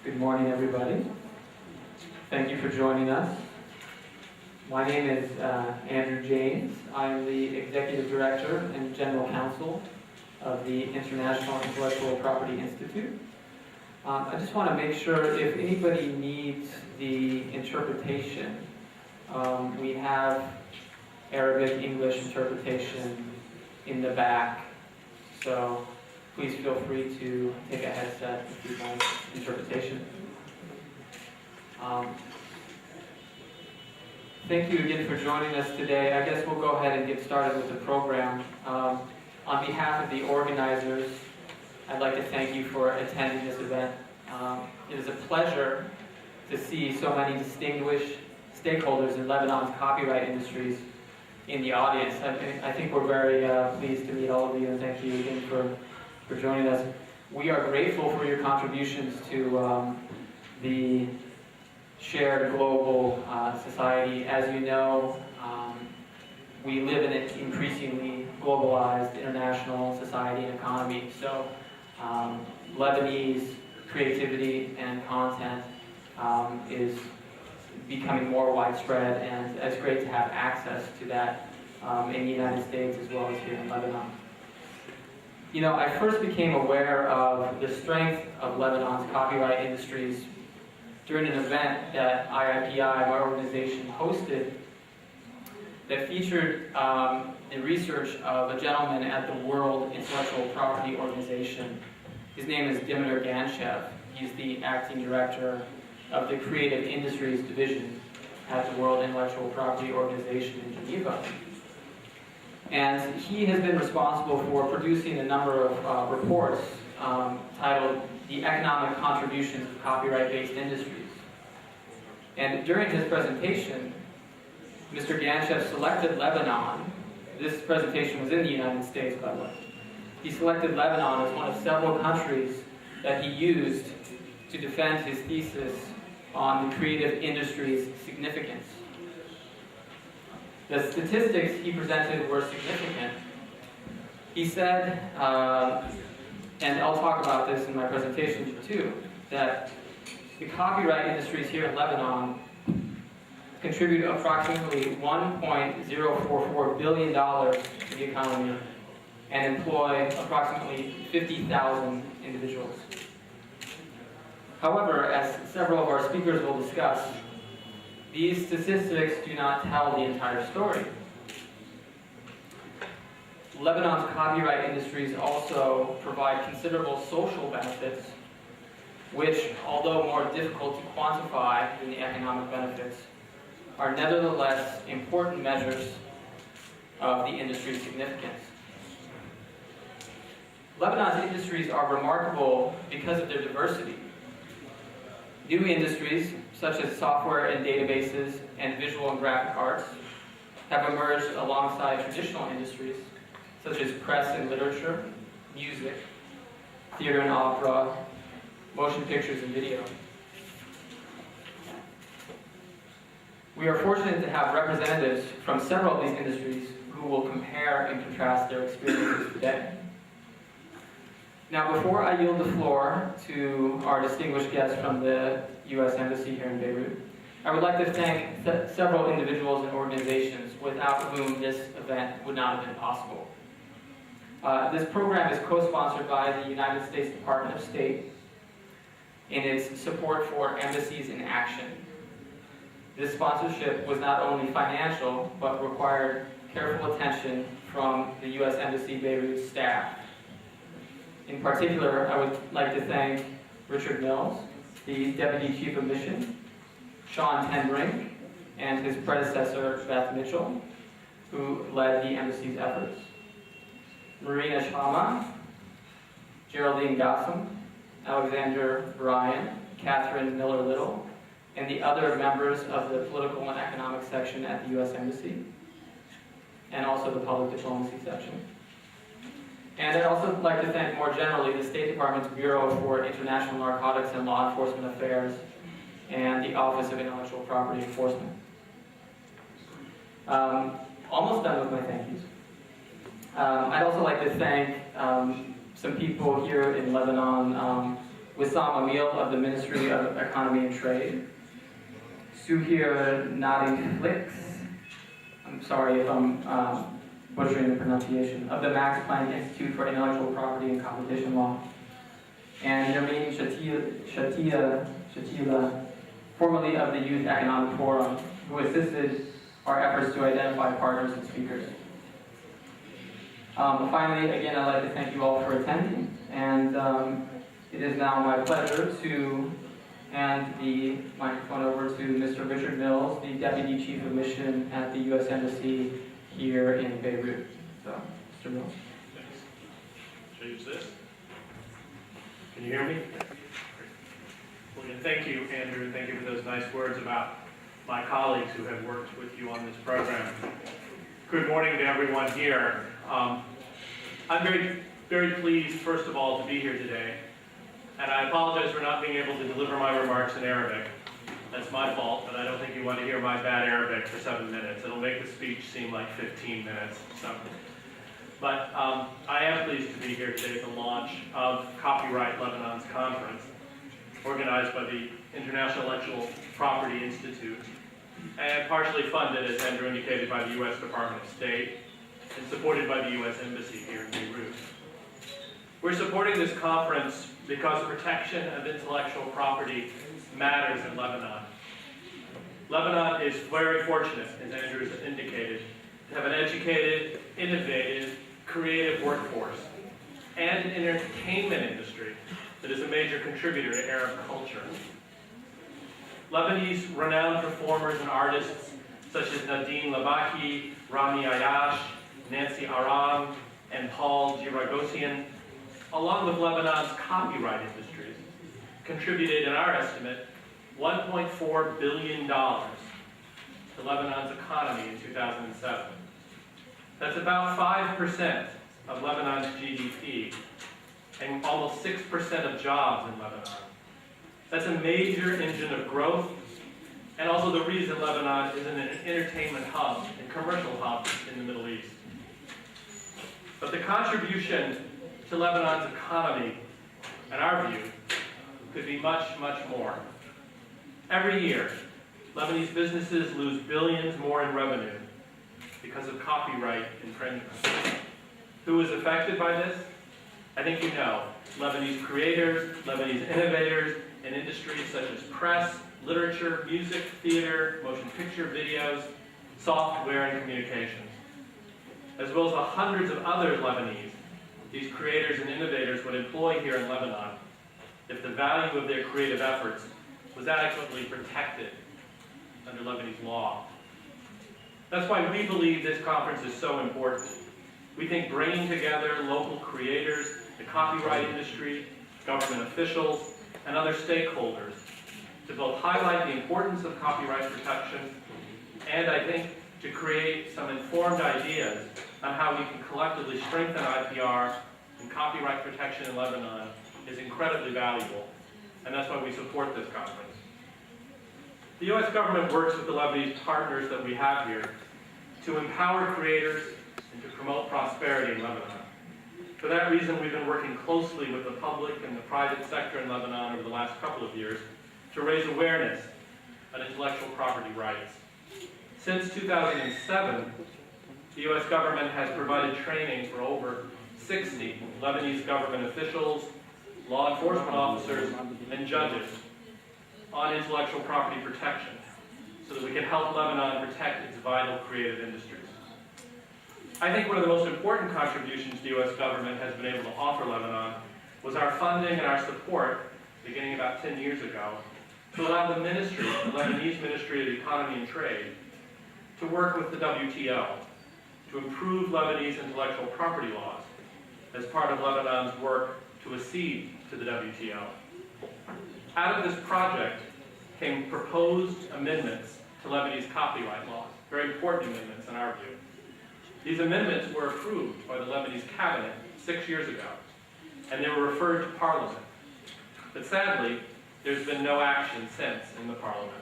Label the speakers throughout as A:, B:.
A: Good morning, everybody. Thank you for joining us. My name is Andrew James. I am the Executive Director and General Counsel of the International Intellectual Property Institute. I just want to make sure if anybody needs the interpretation, we have Arabic, English interpretation in the back. So please feel free to take a headset if you'd like interpretation. Thank you again for joining us today. I guess we'll go ahead and get started with the program. On behalf of the organizers, I'd like to thank you for attending this event. It is a pleasure to see so many distinguished stakeholders in Lebanon's copyright industries in the audience. I think we're very pleased to meet all of you, and thank you again for joining us. We are grateful for your contributions to the shared global society. As you know, we live in an increasingly globalized international society and economy. So Lebanese creativity and content is becoming more widespread, and it's great to have access to that in the United States as well as here in Lebanon. You know, I first became aware of the strength of Lebanon's copyright industries during an event that IIPI, my organization, hosted that featured the research of a gentleman at the World Intellectual Property Organization. His name is Dimitar Ganshev. He's the acting director of the Creative Industries Division at the World Intellectual Property Organization in Geneva. And he has been responsible for producing a number of reports titled The Economic Contributions of Copyright-Based Industries. And during his presentation, Mr. Ganshev selected Lebanon. This presentation was in the United States, by the way. He selected Lebanon as one of several countries that he used to defend his thesis on the creative industry's significance. The statistics he presented were significant. He said, and I'll talk about this in my presentation too, that the copyright industries here in Lebanon contribute approximately $1.044 billion to the economy and employ approximately 50,000 individuals. However, as several of our speakers will discuss, these statistics do not tell the entire story. Lebanon's copyright industries also provide considerable social benefits, which, although more difficult to quantify than the economic benefits, are nevertheless important measures of the industry's significance. Lebanon's industries are remarkable because of their diversity. New industries, such as software and databases and visual and graphic arts, have emerged alongside traditional industries, such as press and literature, music, theater and opera, motion pictures and video. We are fortunate to have representatives from several of these industries who will compare and contrast their experiences today. Now, before I yield the floor to our distinguished guests from the U.S. Embassy here in Beirut, I would like to thank several individuals and organizations without whom this event would not have been possible. This program is co-sponsored by the United States Department of State in its support for Embassies in Action. This sponsorship was not only financial, but required careful attention from the U.S. Embassy Beirut staff. In particular, I would like to thank Richard Mills, the Deputy Chief of Mission, Sean Tenbrink, and his predecessor, Beth Mitchell, who led the embassy's efforts, Marina Shama, Geraldine Gossam, Alexander Bryan, Catherine Miller-Little, and the other members of the political and economic section at the U.S. Embassy, and also the public diplomacy section. And I'd also like to thank more generally the State Department's Bureau for International Narcotics and Law Enforcement Affairs and the Office of Intellectual Property Enforcement. Almost done with my thank yous. I'd also like to thank some people here in Lebanon Wissam Amil of the Ministry of Economy and Trade, Suhir Nadi Flix, I'm sorry if I'm butchering the pronunciation, of the Max Planck Institute for Intellectual Property and Competition Law, and Nermeen Shatila, formerly of the Youth Economic Forum, who assisted our efforts to identify partners and speakers. Finally, again, I'd like to thank you all for attending, and it is now my pleasure to hand the microphone over to Mr. Richard Mills, the Deputy Chief of Mission at the U.S. Embassy here in Beirut. So, Mr. Mills.
B: Thanks. Should I use this? Can you hear me? Well, again, thank you, Andrew, and thank you for those nice words about my colleagues who have worked with you on this program. Good morning to everyone here. I'm very, very pleased, first of all, to be here today. And I apologize for not being able to deliver my remarks in Arabic. That's my fault, but I don't think you want to hear my bad Arabic for 7 minutes. It'll make the speech seem like 15 minutes. But I am pleased to be here today at the launch of Copyright Lebanon's conference, organized by the International Intellectual Property Institute, and partially funded, as Andrew indicated, by the U.S. Department of State, and supported by the U.S. Embassy here in Beirut. We're supporting this conference because protection of intellectual property matters in Lebanon. Lebanon is very fortunate, as Andrew has indicated, to have an educated, innovative, creative workforce and an entertainment industry that is a major contributor to Arab culture. Lebanese renowned performers and artists such as Nadine Labaki, Rami Ayash, Nancy Aram, and Paul Giragosian, along with Lebanon's copyright industries, contributed, in our estimate, $1.4 billion to Lebanon's economy in 2007. That's about 5% of Lebanon's GDP and almost 6% of jobs in Lebanon. That's a major engine of growth, and also the reason Lebanon is an entertainment hub and commercial hub in the Middle East. But the contribution to Lebanon's economy, in our view, could be much, much more. Every year, Lebanese businesses lose billions more in revenue because of copyright infringement. Who is affected by this? I think you know. Lebanese creators, Lebanese innovators, and industries such as press, literature, music, theater, motion picture, videos, software, and communications. As well as the hundreds of other Lebanese these creators and innovators would employ here in Lebanon if the value of their creative efforts was adequately protected under Lebanese law. That's why we believe this conference is so important. We think bringing together local creators, the copyright industry, government officials, and other stakeholders to both highlight the importance of copyright protection and, I think, to create some informed ideas on how we can collectively strengthen IPR and copyright protection in Lebanon is incredibly valuable, and that's why we support this conference. The U.S. government works with the Lebanese partners that we have here to empower creators and to promote prosperity in Lebanon. For that reason, we've been working closely with the public and the private sector in Lebanon over the last couple of years to raise awareness on intellectual property rights. Since 2007, the U.S. government has provided training for over 60 Lebanese government officials, law enforcement officers, and judges on intellectual property protection so that we can help Lebanon protect its vital creative industries. I think one of the most important contributions the U.S. government has been able to offer Lebanon was our funding and our support, beginning about 10 years ago, to allow the ministry, the Lebanese Ministry of Economy and Trade, to work with the WTO to improve Lebanese intellectual property laws as part of Lebanon's work to accede to the WTO. Out of this project came proposed amendments to Lebanese copyright laws, very important amendments in our view. These amendments were approved by the Lebanese cabinet 6 years ago, and they were referred to Parliament. But sadly, there's been no action since in the Parliament.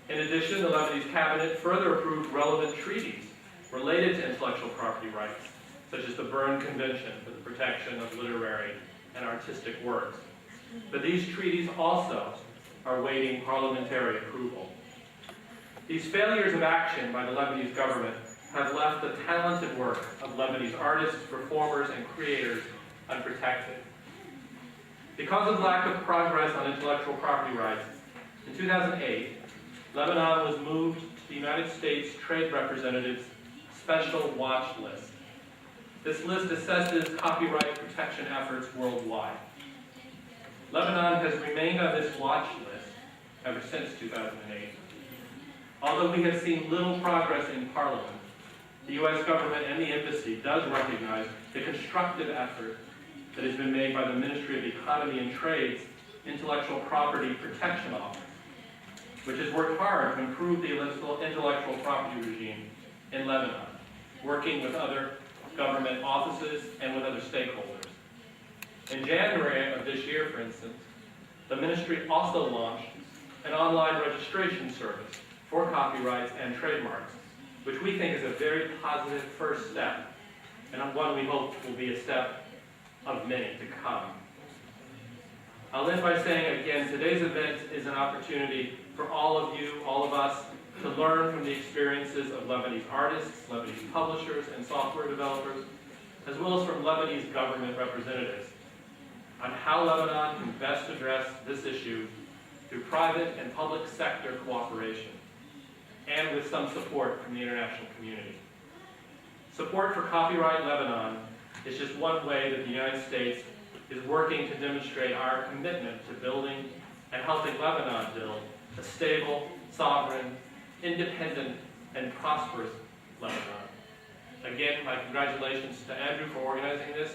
B: In addition, the Lebanese cabinet further approved relevant treaties related to intellectual property rights, such as the Berne Convention for the Protection of Literary and Artistic Works. But these treaties also are waiting parliamentary approval. These failures of action by the Lebanese government have left the talented work of Lebanese artists, performers, and creators unprotected. Because of lack of progress on intellectual property rights, in 2008, Lebanon was moved to the United States Trade Representative's Special Watch List. This list assesses copyright protection efforts worldwide. Lebanon has remained on this watch list ever since 2008. Although we have seen little progress in Parliament, the U.S. government and the embassy does recognize the constructive effort that has been made by the Ministry of Economy and Trade's Intellectual Property Protection Office, which has worked hard to improve the intellectual property regime in Lebanon, working with other government offices and with other stakeholders. In January of this year, for instance, the ministry also launched an online registration service for copyrights and trademarks, which we think is a very positive first step, and one we hope will be a step of many to come. I'll end by saying again, today's event is an opportunity for all of you, all of us, to learn from the experiences of Lebanese artists, Lebanese publishers, and software developers, as well as from Lebanese government representatives, on how Lebanon can best address this issue through private and public sector cooperation, and with some support from the international community. Support for Copyright Lebanon is just one way that the United States is working to demonstrate our commitment to building and helping Lebanon build a stable, sovereign, independent, and prosperous Lebanon. Again, my congratulations to Andrew for organizing this,